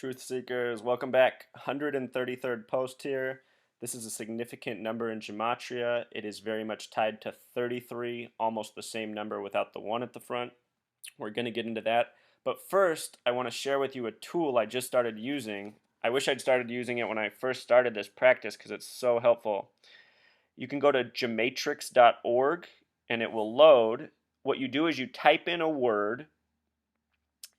Truth Seekers, welcome back. 133rd post here. This is a significant number in Gematria. It is very much tied to 33, almost the same number without the 1 at the front. We're going to get into that. But first, I want to share with you a tool I just started using. I wish I'd started using it when I first started this practice because it's so helpful. You can go to gematrix.org and it will load. What you do is you type in a word,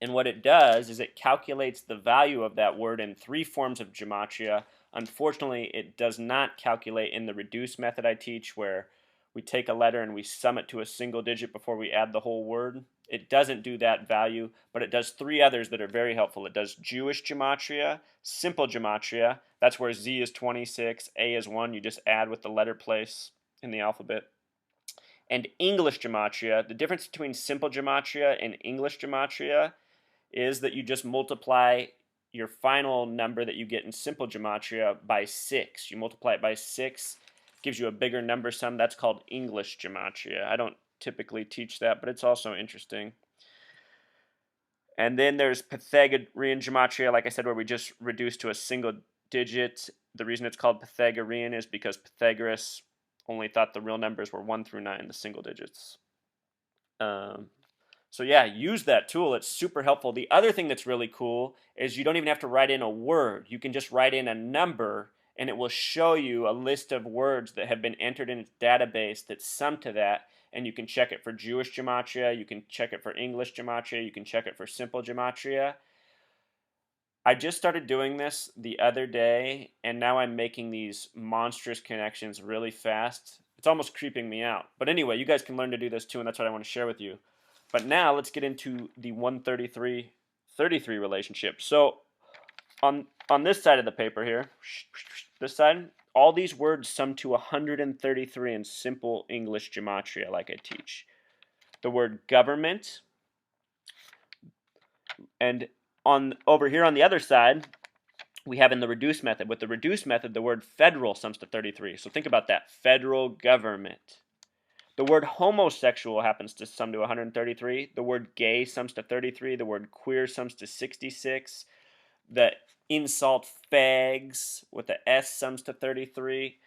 and what it does is it calculates the value of that word in 3 forms of gematria. Unfortunately, it does not calculate in the reduce method I teach, where we take a letter and we sum it to a single digit before we add the whole word. It doesn't do that value, but it does 3 others that are very helpful. It does Jewish gematria, simple gematria. That's where Z is 26, A is 1. You just add with the letter place in the alphabet. And English gematria. The difference between simple gematria and English gematria is that you just multiply your final number that you get in simple gematria by 6. You multiply it by 6, gives you a bigger number sum. That's called English gematria. I don't typically teach that, but it's also interesting. And then there's Pythagorean gematria, like I said, where we just reduce to a single digit. The reason it's called Pythagorean is because Pythagoras only thought the real numbers were 1 through 9, the single digits. So yeah, use that tool. It's super helpful. The other thing that's really cool is you don't even have to write in a word. You can just write in a number, and it will show you a list of words that have been entered in its database that sum to that, and you can check it for Jewish gematria, you can check it for English gematria, you can check it for simple gematria. I just started doing this the other day, and now I'm making these monstrous connections really fast. It's almost creeping me out. But anyway, you guys can learn to do this too, and that's what I want to share with you. But now let's get into the 133-33 relationship. So on this side of the paper here, this side, all these words sum to 133 in simple English gematria like I teach. The word government, and over here on the other side, we have in the reduce method. With the reduce method, the word federal sums to 33. So think about that, federal government. The word homosexual happens to sum to 133. The word gay sums to 33. The word queer sums to 66. The insult fags with the S sums to 33.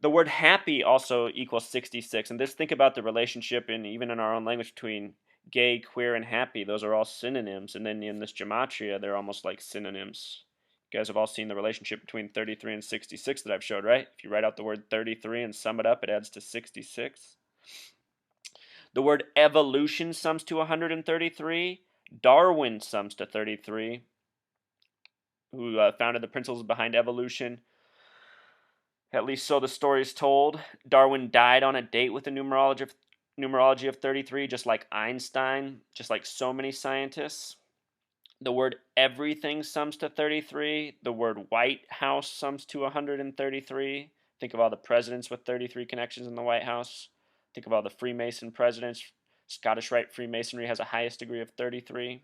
The word happy also equals 66. And just think about the relationship, even in our own language, between gay, queer, and happy. Those are all synonyms. And then in this gematria, they're almost like synonyms. You guys have all seen the relationship between 33 and 66 that I've showed, right? If you write out the word 33 and sum it up, it adds to 66. The word evolution sums to 133. Darwin sums to 33, who founded the principles behind evolution. At least so the story is told. Darwin died on a date with the numerology of 33, just like Einstein, just like so many scientists. The word everything sums to 33. The word White House sums to 133. Think of all the presidents with 33 connections in the White House. Think of all the Freemason presidents. Scottish Rite Freemasonry has a highest degree of 33.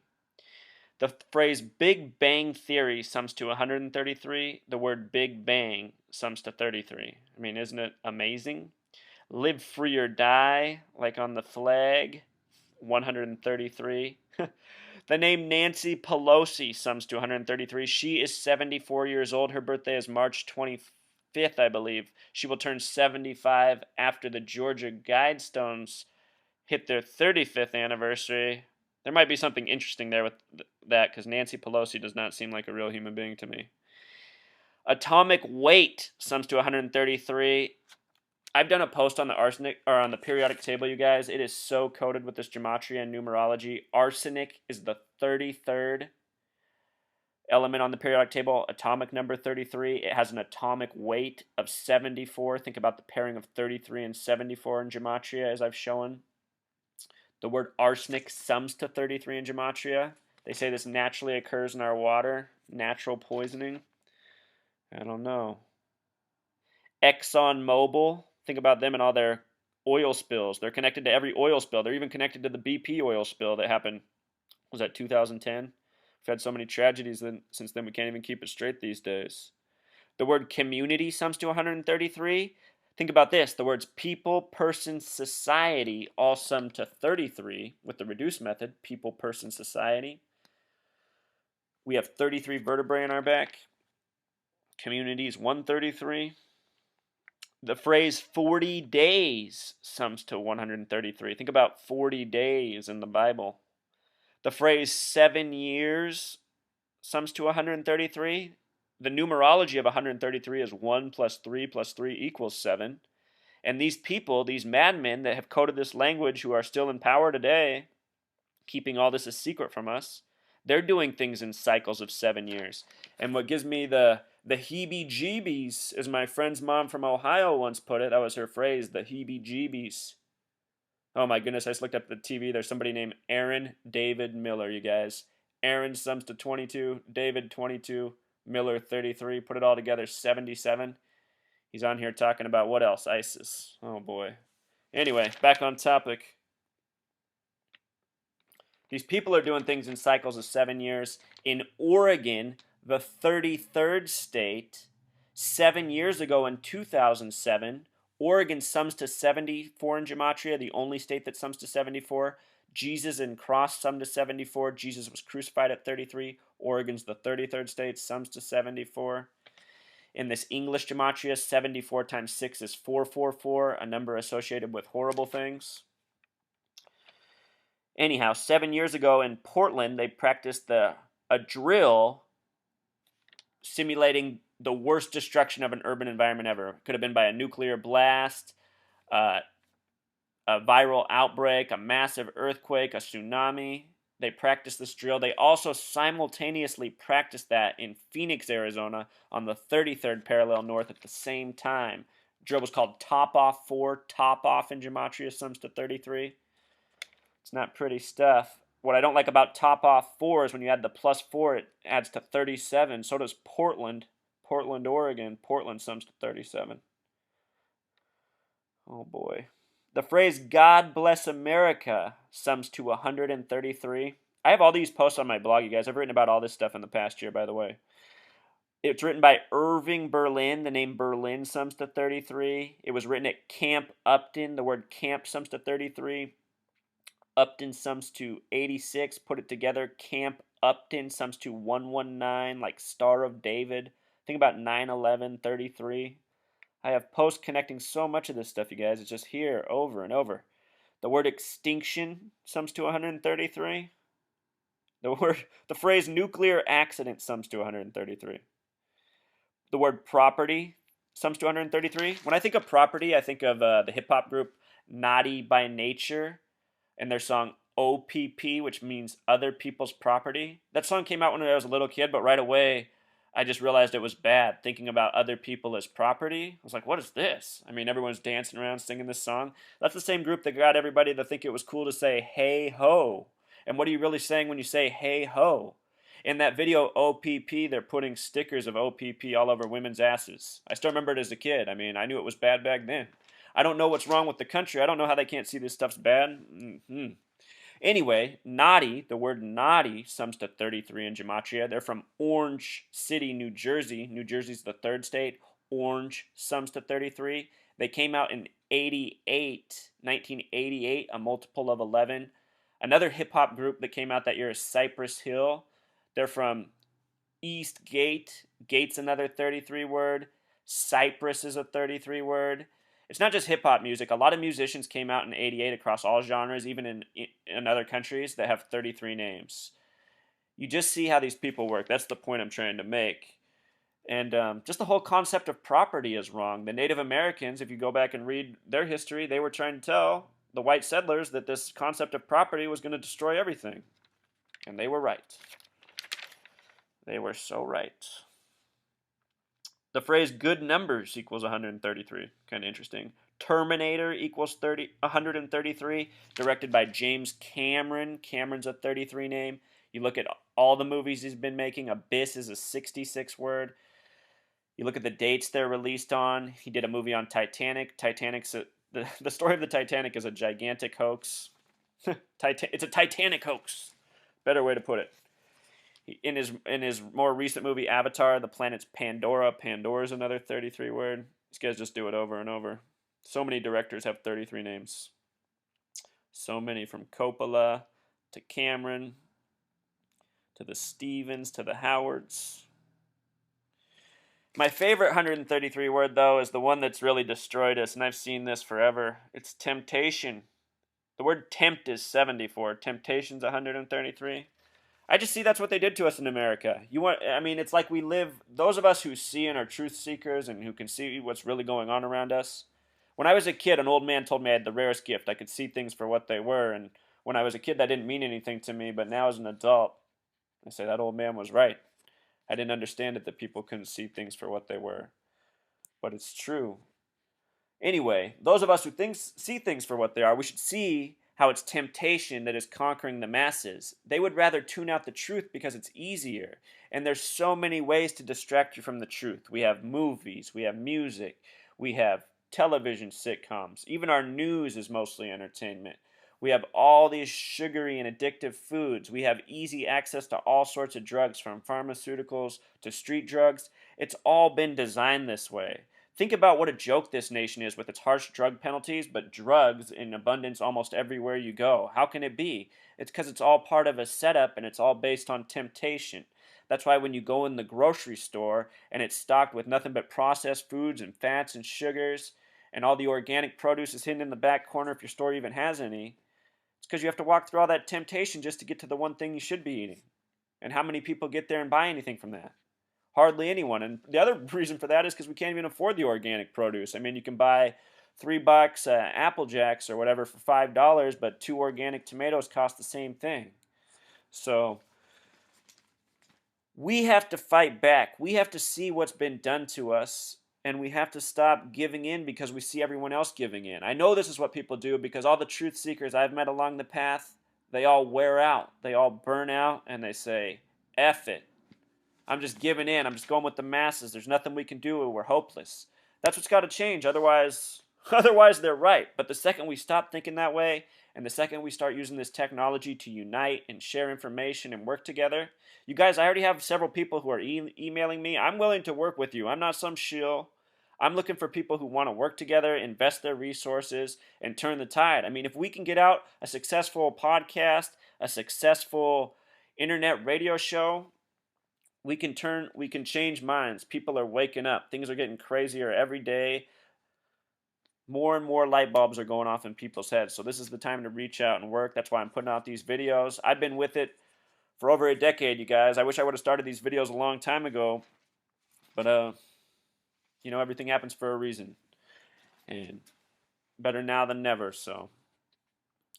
The phrase Big Bang Theory sums to 133. The word Big Bang sums to 33. I mean, isn't it amazing? Live free or die, like on the flag, 133. The name Nancy Pelosi sums to 133. She is 74 years old. Her birthday is March 25th, I believe. She will turn 75 after the Georgia Guidestones hit their 35th anniversary. There might be something interesting there with that, because Nancy Pelosi does not seem like a real human being to me. Atomic weight sums to 133. I've done a post on the arsenic, or on the periodic table, you guys. It is so coded with this gematria and numerology. Arsenic is the 33rd element on the periodic table, atomic number 33. It has an atomic weight of 74. Think about the pairing of 33 and 74 in gematria, as I've shown. The word arsenic sums to 33 in gematria. They say this naturally occurs in our water, natural poisoning. I don't know. ExxonMobil, think about them and all their oil spills. They're connected to every oil spill. They're even connected to the BP oil spill that happened, was that 2010? We've had so many tragedies since then we can't even keep it straight these days. The word community sums to 133. Think about this. The words people, person, society all sum to 33 with the reduced method, people, person, society. We have 33 vertebrae in our back. Communities 133. The phrase 40 days sums to 133. Think about 40 days in the Bible. The phrase 7 years sums to 133. The numerology of 133 is 1 plus 3 plus 3 equals 7. And these people, these madmen that have coded this language who are still in power today, keeping all this a secret from us, they're doing things in cycles of 7 years. And what gives me the heebie-jeebies, as my friend's mom from Ohio once put it, that was her phrase, the heebie-jeebies. Oh my goodness, I just looked up the TV. There's somebody named Aaron David Miller, you guys. Aaron sums to 22, David 22, Miller 33. Put it all together, 77. He's on here talking about what else? ISIS. Oh boy. Anyway, back on topic. These people are doing things in cycles of 7 years. In Oregon, the 33rd state, 7 years ago in 2007, Oregon sums to 74 in Gematria, the only state that sums to 74. Jesus and Cross sum to 74. Jesus was crucified at 33. Oregon's the 33rd state, sums to 74. In this English Gematria, 74 times 6 is 444, a number associated with horrible things. Anyhow, 7 years ago in Portland, they practiced a drill simulating the worst destruction of an urban environment ever. It could have been by a nuclear blast, a viral outbreak, a massive earthquake, a tsunami. They practiced this drill. They also simultaneously practiced that in Phoenix, Arizona, on the 33rd parallel north at the same time. The drill was called Top Off 4. Top Off in Gematria sums to 33. It's not pretty stuff. What I don't like about Top Off 4 is when you add the plus 4, it adds to 37. So does Portland. Portland, Oregon. Portland sums to 37. Oh boy. The phrase God bless America sums to 133. I have all these posts on my blog, you guys. I've written about all this stuff in the past year, by the way. It's written by Irving Berlin. The name Berlin sums to 33. It was written at Camp Upton. The word camp sums to 33. Upton sums to 86. Put it together. Camp Upton sums to 119, like Star of David. Think about 9/11, 33. I have posts connecting so much of this stuff, you guys. It's just here over and over. The word extinction sums to 133. The phrase nuclear accident sums to 133. The word property sums to 133. When I think of property, I think of the hip-hop group Naughty by Nature and their song OPP, which means other people's property. That song came out when I was a little kid, but right away I just realized it was bad, thinking about other people as property. I was like, what is this? I mean, everyone's dancing around singing this song. That's the same group that got everybody to think it was cool to say, hey ho. And what are you really saying when you say, hey ho? In that video, OPP, they're putting stickers of OPP all over women's asses. I still remember it as a kid. I mean, I knew it was bad back then. I don't know what's wrong with the country. I don't know how they can't see this stuff's bad. Anyway, naughty, the word naughty sums to 33 in Gematria. They're from Orange City, New Jersey. New Jersey's the third state. Orange sums to 33. They came out in 1988, a multiple of 11. Another hip-hop group that came out that year is Cypress Hill. They're from East Gate. Gate's another 33 word. Cypress is a 33 word. It's not just hip-hop music. A lot of musicians came out in 88 across all genres, even in other countries, that have 33 names. You just see how these people work. That's the point I'm trying to make. And just the whole concept of property is wrong. The Native Americans, if you go back and read their history, they were trying to tell the white settlers that this concept of property was going to destroy everything. And they were right. They were so right. The phrase good numbers equals 133. Kind of interesting. Terminator equals 133. Directed by James Cameron. Cameron's a 33 name. You look at all the movies he's been making. Abyss is a 66 word. You look at the dates they're released on. He did a movie on Titanic. The story of the Titanic is a gigantic hoax. It's a Titanic hoax. Better way to put it. In his more recent movie, Avatar, the planet's Pandora. Pandora is another 33 word. These guys just do it over and over. So many directors have 33 names. So many, from Coppola to Cameron to the Stevens, to the Howards. My favorite 133 word, though, is the one that's really destroyed us, and I've seen this forever. It's temptation. The word tempt is 74. Temptation's 133. I just see that's what they did to us in America. It's like we live, those of us who see and are truth seekers and who can see what's really going on around us. When I was a kid, an old man told me I had the rarest gift. I could see things for what they were, and when I was a kid, that didn't mean anything to me, but now as an adult, I say that old man was right. I didn't understand it that people couldn't see things for what they were. But it's true. Anyway, those of us who see things for what they are, we should see how it's temptation that is conquering the masses. They would rather tune out the truth because it's easier. And there's so many ways to distract you from the truth. We have movies, we have music, we have television sitcoms. Even our news is mostly entertainment. We have all these sugary and addictive foods. We have easy access to all sorts of drugs, from pharmaceuticals to street drugs. It's all been designed this way. Think about what a joke this nation is with its harsh drug penalties, but drugs in abundance almost everywhere you go. How can it be? It's because it's all part of a setup and it's all based on temptation. That's why when you go in the grocery store and it's stocked with nothing but processed foods and fats and sugars, and all the organic produce is hidden in the back corner if your store even has any, it's because you have to walk through all that temptation just to get to the one thing you should be eating. And how many people get there and buy anything from that? Hardly anyone. And the other reason for that is because we can't even afford the organic produce. I mean, you can buy $3 Apple Jacks or whatever for $5, but 2 organic tomatoes cost the same thing. So we have to fight back. We have to see what's been done to us, and we have to stop giving in because we see everyone else giving in. I know this is what people do because all the truth seekers I've met along the path, they all wear out. They all burn out, and they say, F it. I'm just giving in. I'm just going with the masses. There's nothing we can do. We're hopeless. That's what's got to change. Otherwise they're right. But the second we stop thinking that way, and the second we start using this technology to unite and share information and work together, you guys, I already have several people who are emailing me. I'm willing to work with you. I'm not some shill. I'm looking for people who want to work together, invest their resources, and turn the tide. I mean, if we can get out a successful podcast, a successful internet radio show, we can change minds. People are waking up. Things are getting crazier every day. More and more light bulbs are going off in people's heads. So this is the time to reach out and work. That's why I'm putting out these videos. I've been with it for over a decade, you guys. I wish I would have started these videos a long time ago. But, everything happens for a reason. And better now than never. So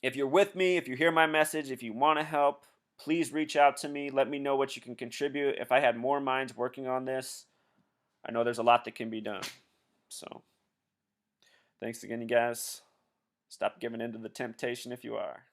if you're with me, if you hear my message, if you want to help, please reach out to me. Let me know what you can contribute. If I had more minds working on this, I know there's a lot that can be done. So, thanks again, you guys. Stop giving in to the temptation if you are.